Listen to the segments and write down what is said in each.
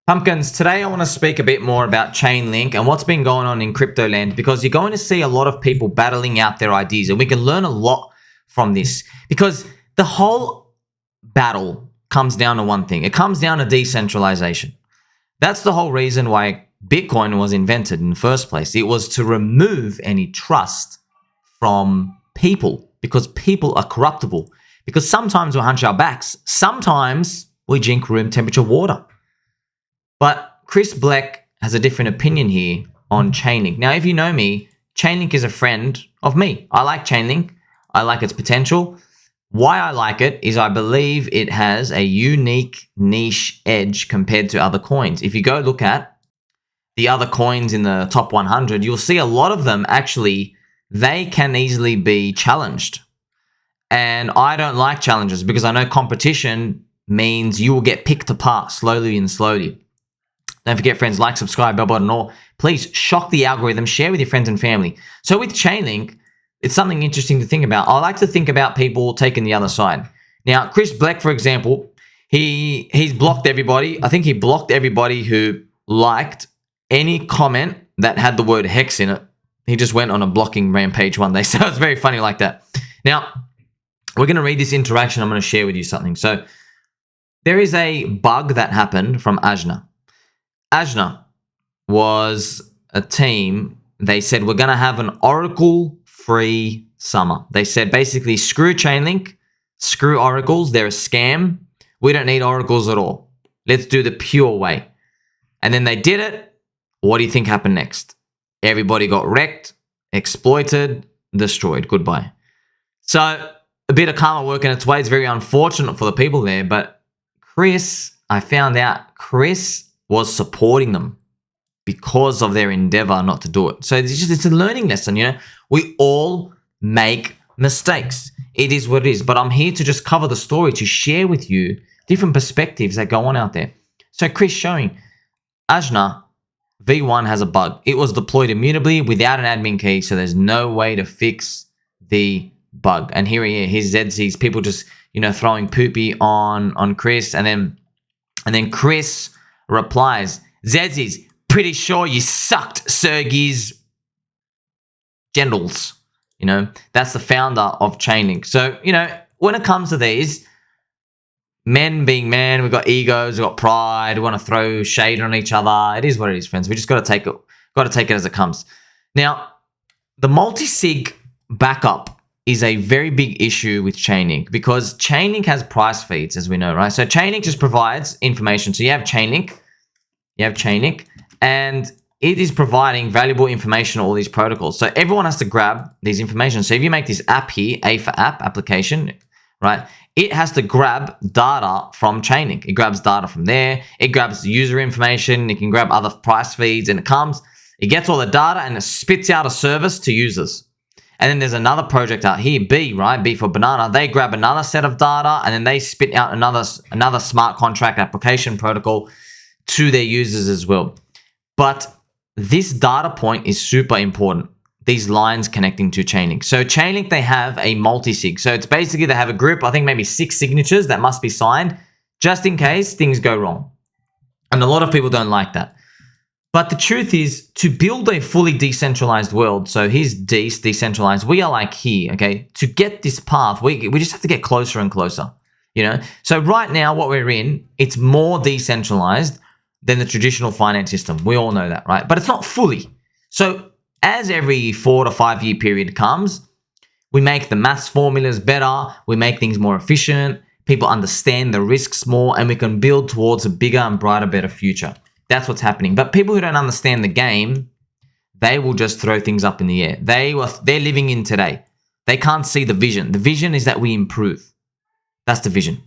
Pumpkins, today I want to speak a bit more about ChainLink and what's been going on in crypto land, because you're going to see a lot of people battling out their ideas, and we can learn a lot from this, because the whole battle comes down to one thing. It comes down to decentralization. That's the whole reason why Bitcoin was invented in the first place. It was to remove any trust from people, because people are corruptible. Because sometimes we hunch our backs, sometimes we drink room temperature water. But Chris Blec has a different opinion here on ChainLink. Now, if you know me, ChainLink is a friend of me. I like ChainLink. I like its potential. Why I like it is I believe it has a unique niche edge compared to other coins. If you go look at the other coins in the top 100, you'll see a lot of them actually, they can easily be challenged. And I don't like challenges because I know competition means you will get picked apart slowly and slowly. Don't forget, friends, like, subscribe, bell button, all. Please shock the algorithm, share with your friends and family. So with ChainLink, it's something interesting to think about. I like to think about people taking the other side. Now, Chris Blec, for example, he's blocked everybody. I think he blocked everybody who liked any comment that had the word hex in it. He just went on a blocking rampage one day. So it's very funny like that. Now, we're going to read this interaction. I'm going to share with you something. So there is a bug that happened from Ajna. Ajna was a team. They said, we're going to have an Oracle-free summer. They said, basically, screw ChainLink, screw Oracles. They're a scam. We don't need Oracles at all. Let's do the pure way. And then they did it. What do you think happened next? Everybody got wrecked, exploited, destroyed. Goodbye. So a bit of karma working its way. It's very unfortunate for the people there. But Chris, I found out Chris was supporting them because of their endeavor not to do it. So it's a learning lesson, you know. We all make mistakes. It is what it is. But I'm here to just cover the story, to share with you different perspectives that go on out there. So Chris showing Ajna V1 has a bug. It was deployed immutably without an admin key, so there's no way to fix the bug. And here he is, his ZZs, people just, you know, throwing poopy on Chris, and then Chris replies, Zezzy's pretty sure you sucked Sergey's genitals. You know, that's the founder of ChainLink. So, you know, when it comes to these, men being men, we've got egos, we've got pride, we want to throw shade on each other. It is what it is, friends. We just got to take it as it comes. Now, the multi-sig backup is a very big issue with ChainLink, because ChainLink has price feeds, as we know, right? So ChainLink just provides information. So you have ChainLink, and it is providing valuable information on all these protocols. So everyone has to grab these information. So if you make this app here, A for app application, right? It has to grab data from ChainLink. It grabs data from there. It grabs user information. It can grab other price feeds, and it gets all the data and it spits out a service to users. And then there's another project out here, B, right? B for banana. They grab another set of data and then they spit out another smart contract application protocol to their users as well. But this data point is super important. These lines connecting to ChainLink. So ChainLink, they have a multi-sig. So it's basically they have a group, I think maybe 6 signatures that must be signed just in case things go wrong. And a lot of people don't like that. But the truth is, to build a fully decentralized world, so here's decentralized, we are like here, okay? To get this path, we just have to get closer and closer, you know? So right now, what we're in, it's more decentralized than the traditional finance system. We all know that, right? But it's not fully. So as every 4 to 5 year period comes, we make the maths formulas better, we make things more efficient, people understand the risks more, and we can build towards a bigger and brighter, better future. That's what's happening. But people who don't understand the game, they will just throw things up in the air. They're living in today. They can't see the vision. The vision is that we improve. That's the vision.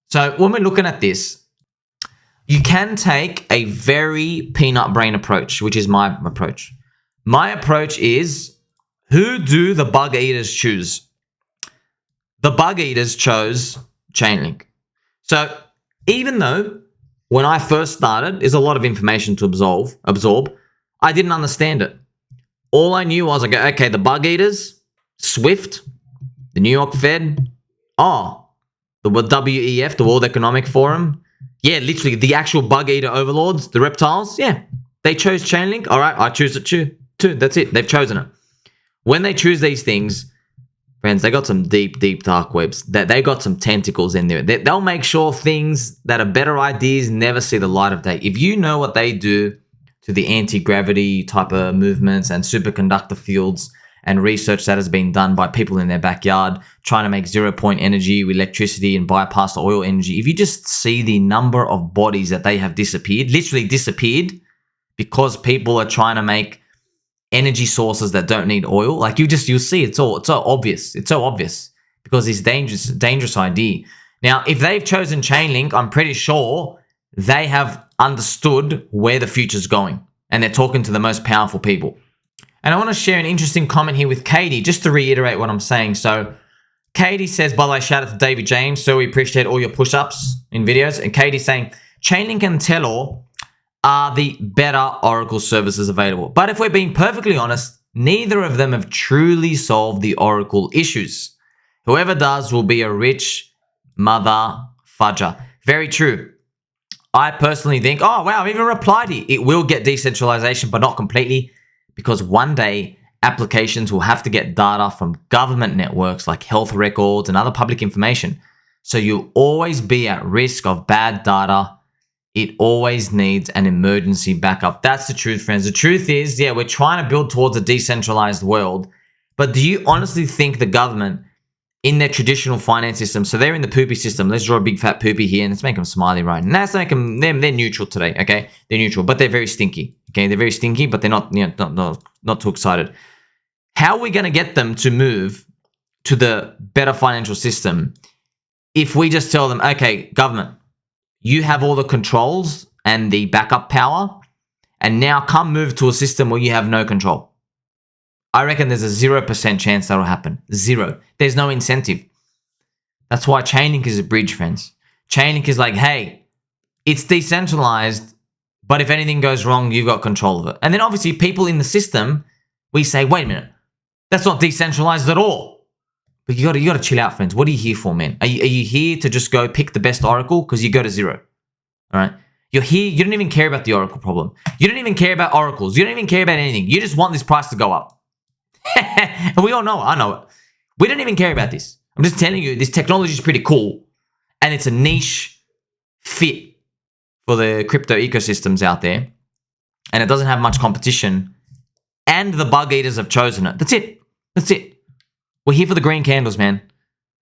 So when we're looking at this, you can take a very peanut brain approach, which is my approach. My approach is, who do the bug eaters choose? The bug eaters chose ChainLink. So even though when I first started, there's a lot of information to absorb, I didn't understand it. All I knew was, okay, the bug eaters, SWIFT, the New York Fed, the WEF, the World Economic Forum, Yeah, literally the actual bug eater overlords, the reptiles. Yeah, they chose ChainLink. All right, I choose it too. That's it. They've chosen it. When they choose these things, friends, they got some deep, deep dark webs. That they got some tentacles in there. They'll make sure things that are better ideas never see the light of day. If you know what they do to the anti-gravity type of movements and superconductor fields and research that has been done by people in their backyard trying to make 0-point energy with electricity and bypass the oil energy. If you just see the number of bodies that they have disappeared, literally disappeared, because people are trying to make energy sources that don't need oil, like you'll see it's so obvious. It's so obvious because it's dangerous idea. Now, if they've chosen ChainLink, I'm pretty sure they have understood where the future's going and they're talking to the most powerful people. And I want to share an interesting comment here with Katie, just to reiterate what I'm saying. So Katie says, by the way, shout out to David James. So we appreciate all your push-ups in videos. And Katie's saying, ChainLink and Telor are the better Oracle services available. But if we're being perfectly honest, neither of them have truly solved the Oracle issues. Whoever does will be a rich mother fudger. Very true. I personally think, oh, wow, I've even replied here. It will get decentralization, but not completely. Because one day, applications will have to get data from government networks like health records and other public information. So you'll always be at risk of bad data. It always needs an emergency backup. That's the truth, friends. The truth is, yeah, we're trying to build towards a decentralized world. But do you honestly think the government, in their traditional finance system, so they're in the poopy system. Let's draw a big fat poopy here and let's make them smiley, right? And let's make them, they're neutral today, okay? They're neutral, but they're very stinky, okay? They're very stinky, but they're not, not too excited. How are we going to get them to move to the better financial system if we just tell them, okay, government, you have all the controls and the backup power, and now come move to a system where you have no control? I reckon there's a 0% chance that'll happen. Zero. There's no incentive. That's why ChainLink is a bridge, friends. ChainLink is like, hey, it's decentralized, but if anything goes wrong, you've got control of it. And then obviously people in the system, we say, wait a minute, that's not decentralized at all. But you gotta chill out, friends. What are you here for, man? Are you here to just go pick the best Oracle? Because you go to zero. All right. You're here, you don't even care about the Oracle problem. You don't even care about Oracles. You don't even care about anything. You just want this price to go up. And we all know it. I know it. We don't even care about this. I'm just telling you, this technology is pretty cool. And it's a niche fit for the crypto ecosystems out there. And it doesn't have much competition. And the bug eaters have chosen it. That's it. That's it. We're here for the green candles, man.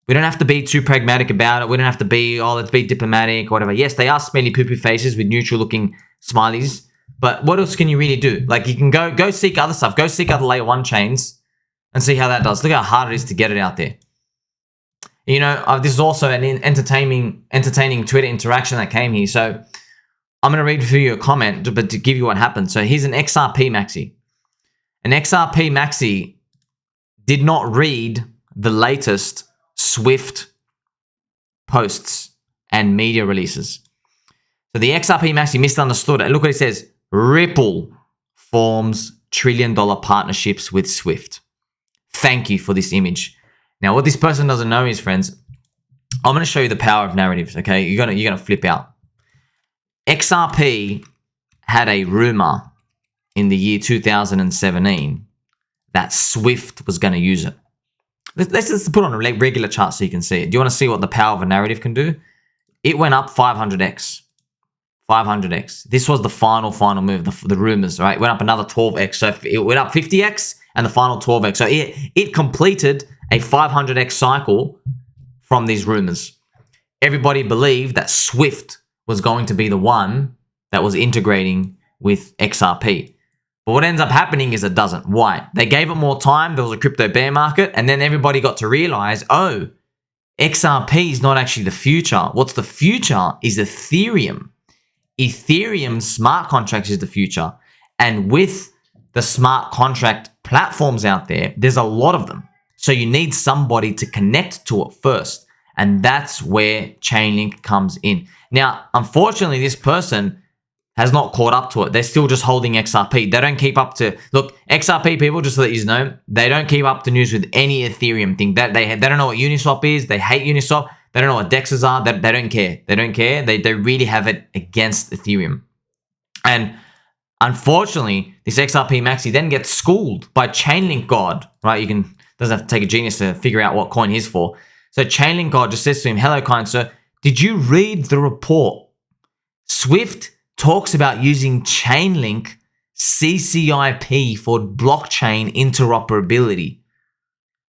We don't have to be too pragmatic about it. We don't have to be, oh, let's be diplomatic or whatever. Yes, they are smelly poopy faces with neutral looking smileys. But what else can you really do? Like, you can go seek other stuff. Go seek other layer 1 chains and see how that does. Look how hard it is to get it out there. You know, this is also an entertaining Twitter interaction that came here. So I'm going to read for you a comment, but to give you what happened. So here's an XRP maxi. An XRP maxi did not read the latest Swift posts and media releases. So the XRP maxi misunderstood it. Look what it says. Ripple forms $1 trillion partnerships with Swift. Thank you for this image. Now, what this person doesn't know is, friends, I'm going to show you the power of narratives, okay? You're gonna flip out. XRP had a rumor in the year 2017 that Swift was going to use it. Let's just put on a regular chart so you can see it. Do you want to see what the power of a narrative can do? It went up 500x. 500x. This was the final move, the rumors, right? It went up another 12x. So it went up 50x and the final 12x. So it completed a 500x cycle from these rumors. Everybody believed that Swift was going to be the one that was integrating with XRP. But what ends up happening is it doesn't. Why? They gave it more time. There was a crypto bear market. And then everybody got to realize, oh, XRP is not actually the future. What's the future is Ethereum. Ethereum smart contracts is the future. And with the smart contract platforms out there, there's a lot of them. So you need somebody to connect to it first. And that's where ChainLink comes in. Now, unfortunately, this person has not caught up to it. They're still just holding XRP. They don't keep up to... Look, XRP people, just so that you know, they don't keep up to news with any Ethereum thing. They don't know what Uniswap is. They hate Uniswap. They don't know what DEXs are. They don't care. They don't care. They really have it against Ethereum. And unfortunately, this XRP Maxi then gets schooled by ChainLink God, right? Doesn't have to take a genius to figure out what coin he's for. So ChainLink God just says to him, hello, kind sir, did you read the report? Swift talks about using ChainLink CCIP for blockchain interoperability,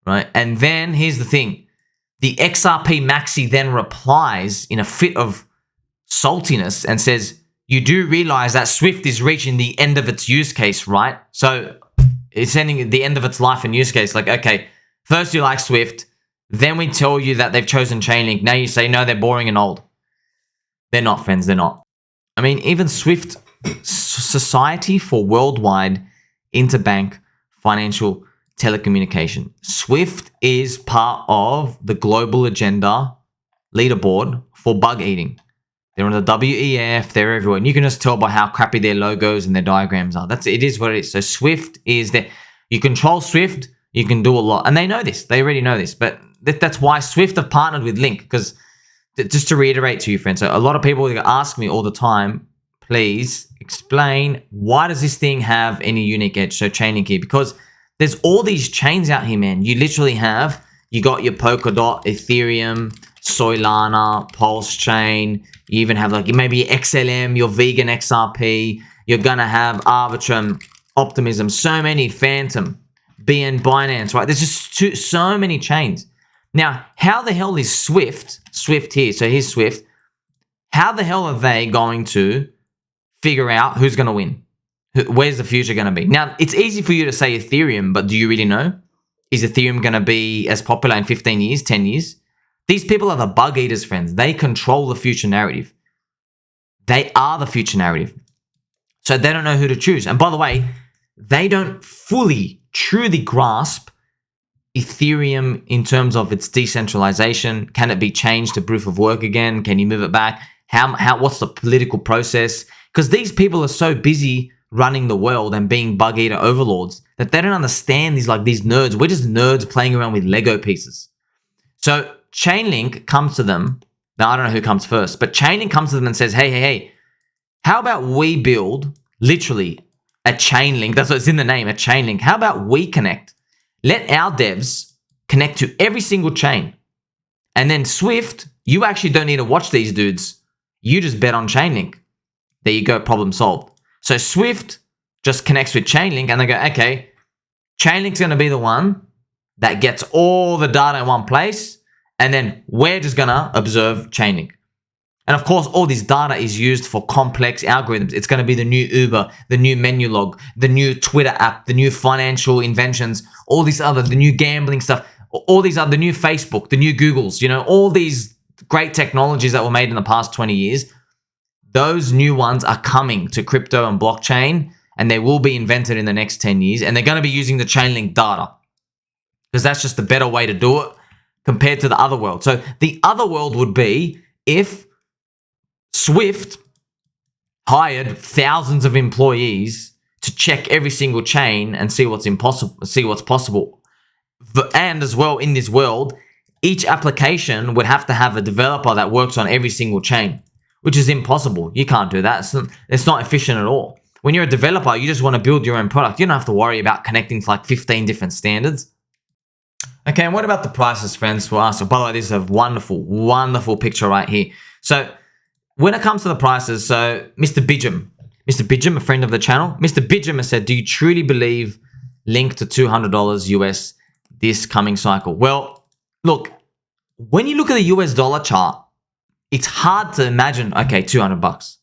right? And then here's the thing. The XRP Maxi then replies in a fit of saltiness and says, you do realize that Swift is reaching the end of its use case, right? So it's ending the end of its life and use case. Like, okay, first you like Swift, then we tell you that they've chosen Chainlink. Now you say, no, they're boring and old. They're not, friends, they're not. I mean, even Swift, Society for Worldwide Interbank Financial Telecommunication. Swift is part of the global agenda leaderboard for bug eating. They're on the WEF, they're everywhere. And you can just tell by how crappy their logos and their diagrams are. It is what it is. So Swift is there. You control Swift, you can do a lot. And they know this. They already know this. But that's why Swift have partnered with Link. Because just to reiterate to you, friends, so a lot of people ask me all the time, please explain, why does this thing have any unique edge? So Chainlink here, because there's all these chains out here, man. You literally have, you got your Polkadot, Ethereum, Solana, Pulse Chain. You even have like maybe your XLM, your vegan XRP. You're going to have Arbitrum, Optimism, so many, Phantom, BN, Binance, right? There's just so many chains. Now, how the hell is Swift here? So here's Swift. How the hell are they going to figure out who's going to win? Where's the future going to be? Now, it's easy for you to say Ethereum, but do you really know? Is Ethereum going to be as popular in 15 years, 10 years? These people are the bug eaters, friends. They control the future narrative. They are the future narrative. So they don't know who to choose. And by the way, they don't fully, truly grasp Ethereum in terms of its decentralization. Can it be changed to proof of work again? Can you move it back? What's the political process? Because these people are so busy running the world and being bug eater overlords that they don't understand these nerds. We're just nerds playing around with Lego pieces. So Chainlink comes to them. Now, I don't know who comes first, but Chainlink comes to them and says, hey, how about we build literally a Chainlink? That's what it's in the name, a Chainlink. How about we connect? Let our devs connect to every single chain. And then Swift, you actually don't need to watch these dudes. You just bet on Chainlink. There you go, problem solved. So Swift just connects with Chainlink and they go, okay, Chainlink's going to be the one that gets all the data in one place. And then we're just going to observe Chainlink. And of course, all this data is used for complex algorithms. It's going to be the new Uber, the new menu log, the new Twitter app, the new financial inventions, all these other, the new gambling stuff, all these other, the new Facebook, the new Googles, all these great technologies that were made in the past 20 years. Those new ones are coming to crypto and blockchain, and they will be invented in the next 10 years. And they're going to be using the Chainlink data because that's just the better way to do it compared to the other world. So the other world would be if Swift hired thousands of employees to check every single chain and see what's possible. And as well, in this world, each application would have to have a developer that works on every single chain, which is impossible. You can't do that. It's not efficient at all. When you're a developer, you just want to build your own product. You don't have to worry about connecting to like 15 different standards. Okay, and what about the prices, friends? Well, so by the way, this is a wonderful, wonderful picture right here. So when it comes to the prices, so Mr. Bidgem, a friend of the channel, Mr. Bidgem has said, do you truly believe Link to $200 US this coming cycle? Well, look, when you look at the US dollar chart, it's hard to imagine, okay, 200 bucks.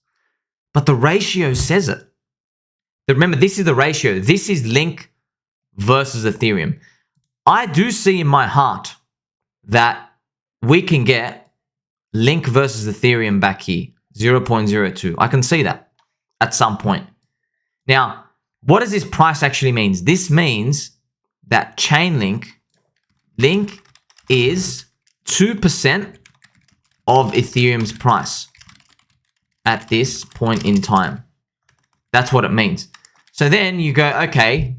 But the ratio says it. Remember, this is the ratio. This is Link versus Ethereum. I do see in my heart that we can get Link versus Ethereum back here, 0.02. I can see that at some point. Now, what does this price actually mean? This means that Chainlink, Link is 2% of Ethereum's price at this point in time. That's what it means. So then you go, okay,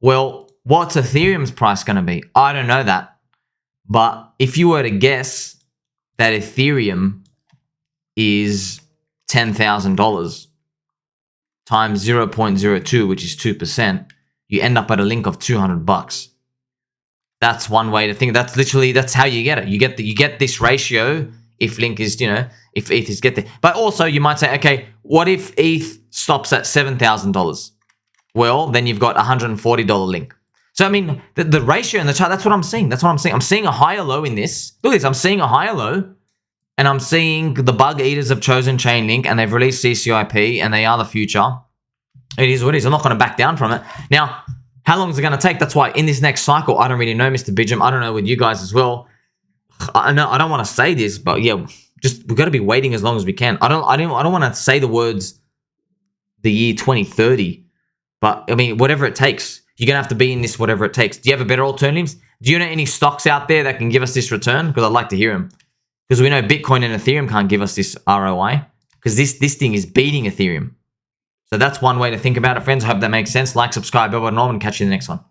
well, what's Ethereum's price going to be? I don't know that. But if you were to guess that Ethereum is $10,000 times 0.02, which is 2%, you end up at a link of $200. That's one way to think. That's how you get it. You get this ratio if link is, if ETH is get there. But also you might say, okay, what if ETH stops at $7,000? Well, then you've got $140 link. So I mean, the ratio in the chart, that's what I'm seeing. I'm seeing a higher low in this. Look at this. I'm seeing a higher low. And I'm seeing the bug eaters have chosen ChainLink and they've released CCIP and they are the future. It is what it is. I'm not going to back down from it. Now, how long is it going to take? That's why in this next cycle, I don't really know, Mr. Bidgem. I don't know with you guys as well. I know I don't want to say this, but yeah, we've got to be waiting as long as we can. I don't want to say the words the year 2030, but I mean, whatever it takes, you're going to have to be in this whatever it takes. Do you have a better alternatives? Do you know any stocks out there that can give us this return? Because I'd like to hear them. Because we know Bitcoin and Ethereum can't give us this ROI because this thing is beating Ethereum. So that's one way to think about it, friends. I hope that makes sense. Like, subscribe, bell button on, and catch you in the next one.